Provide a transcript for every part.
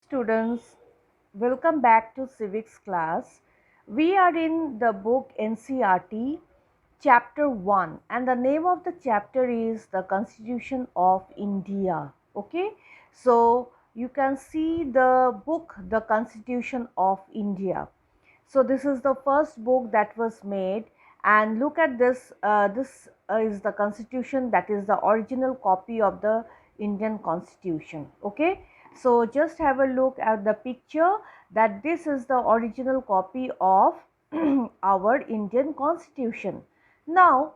students, welcome back to civics class. We are in the book NCERT chapter 1 and the name of the chapter is the Constitution of India. Okay, so you can see the book The Constitution of India. So this is the first book that was made, and look at this. This is the constitution, that is the original copy of the Indian constitution. Okay, so just have a look at the picture, that this is the original copy of our Indian constitution. Now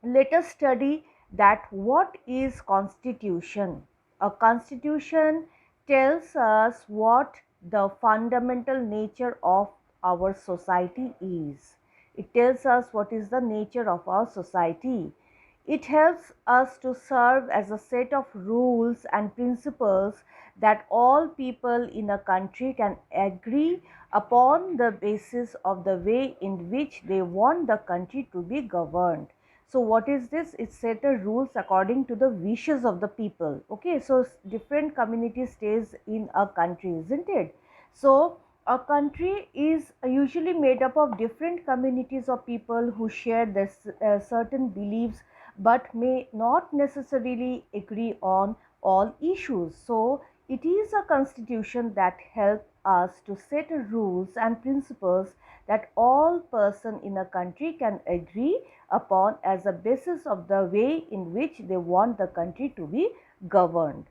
let us study that what is constitution. A constitution tells us what the fundamental nature of our society is. It tells us what is the nature of our society. It helps us to serve as a set of rules and principles that all people in a country can agree upon the basis of the way in which they want the country to be governed. So what is this? It set the rules according to the wishes of the people. Okay, so different community stays in a country, isn't it? So a country is usually made up of different communities of people who share this certain beliefs but may not necessarily agree on all issues. So it is a constitution that helps us to set rules and principles that all person in a country can agree upon as a basis of the way in which they want the country to be governed.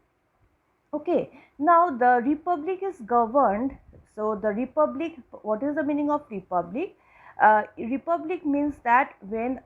Okay, now the republic is governed. So the republic, what is the meaning of republic? Republic means that when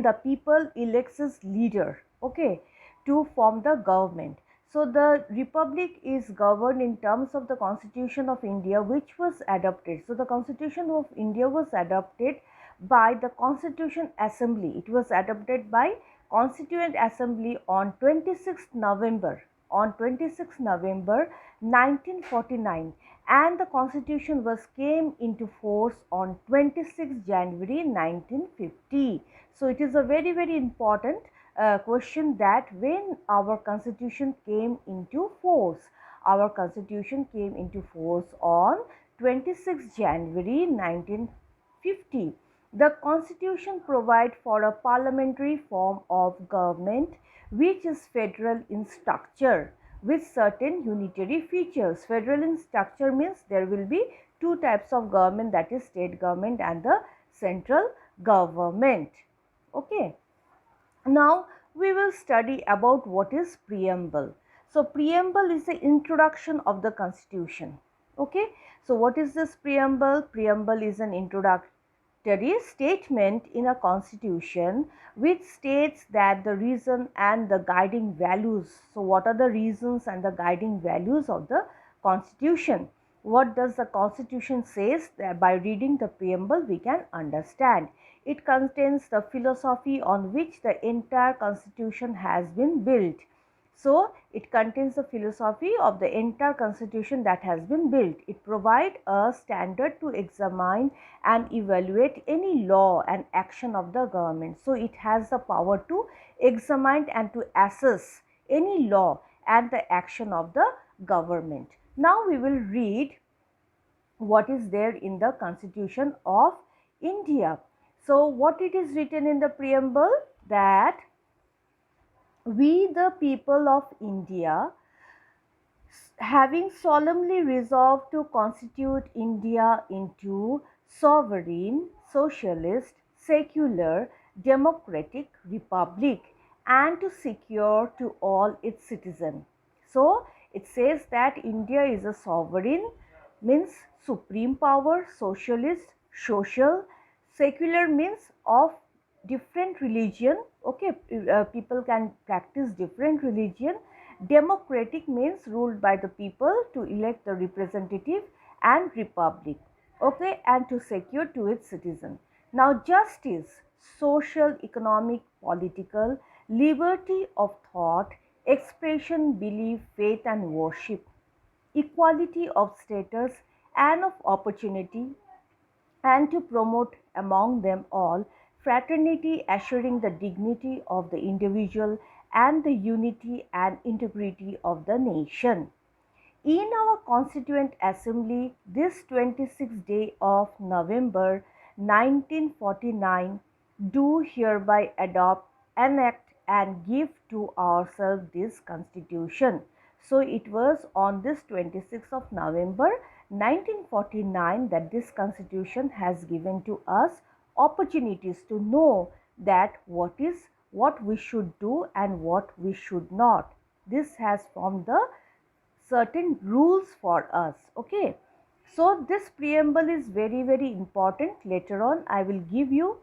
the people elects its leader, okay, to form the government. So the republic is governed in terms of the Constitution of India, which was adopted. So the Constitution of India was adopted by the Constitution Assembly. It was adopted by Constituent Assembly on 26th November 1949, and the constitution was came into force on 26th January 1950. So it is a very important question, that when our constitution came into force. Our constitution came into force on 26th January 1950. The constitution provides for a parliamentary form of government which is federal in structure with certain unitary features. Federal in structure means there will be two types of government, that is state government and the central government. Okay. Now we will study about what is preamble. So preamble is the introduction of the constitution. Okay. So what is this preamble? Preamble is an introductory statement in a constitution which states that the reason and the guiding values. So what are the reasons and the guiding values of the constitution? What does the constitution says? That by reading the preamble we can understand. It contains the philosophy on which the entire constitution has been built. So it contains the philosophy of the entire constitution that has been built. It provides a standard to examine and evaluate any law and action of the government. So it has the power to examine and to assess any law and the action of the government. Now we will read what is there in the Constitution of India. So what it is written in the preamble? That we the people of India, having solemnly resolved to constitute India into sovereign, socialist, secular, democratic republic, and to secure to all its citizens. So it says that India is a sovereign, means supreme power, socialist, social, secular means of different religion. Okay, people can practice different religion. Democratic means ruled by the people to elect the representative, and republic, okay, and to secure to its citizen. Now justice, social, economic, political, liberty of thought, expression, belief, faith and worship, equality of status and of opportunity, and to promote among them all fraternity, assuring the dignity of the individual and the unity and integrity of the nation. In our Constituent Assembly, this 26th day of November 1949, do hereby adopt, enact and give to ourselves this Constitution. So it was on this 26th of November 1949 that this Constitution has given to us opportunities to know that what we should do and what we should not. This has formed the certain rules for us. Okay, so this preamble is very important. Later on I will give you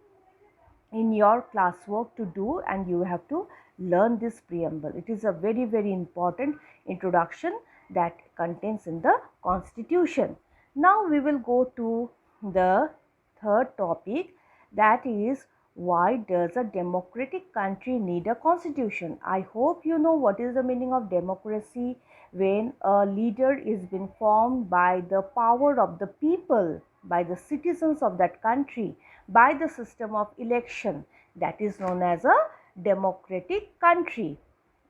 in your classwork to do, and you have to learn this preamble. It is a very important introduction that contains in the Constitution. Now we will go to the third topic, that is, why does a democratic country need a constitution? I hope you know what is the meaning of democracy. When a leader is being formed by the power of the people, by the citizens of that country, by the system of election, that is known as a democratic country.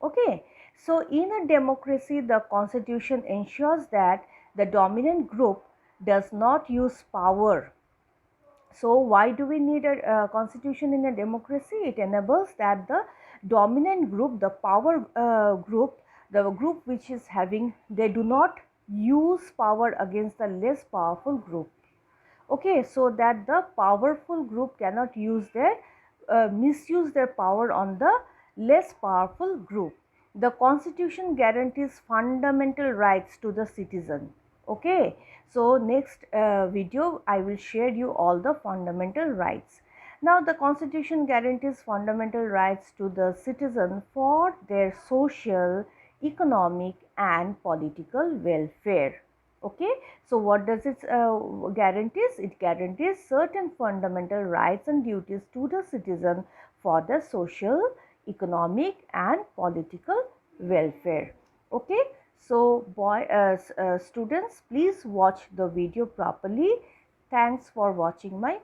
Okay, so in a democracy, the constitution ensures that the dominant group does not use power. So why do we need a constitution in a democracy? It enables that the dominant group, the power group, the group which is having, they do not use power against the less powerful group. Okay, so that the powerful group cannot use their misuse their power on the less powerful group. The constitution guarantees fundamental rights to the citizen. Okay, so next video I will share you all the fundamental rights. Now the constitution guarantees fundamental rights to the citizen for their social, economic and political welfare. Okay, so what does it guarantees? It guarantees certain fundamental rights and duties to the citizen for the social, economic and political welfare. Okay, so students, please watch the video properly. Thanks for watching my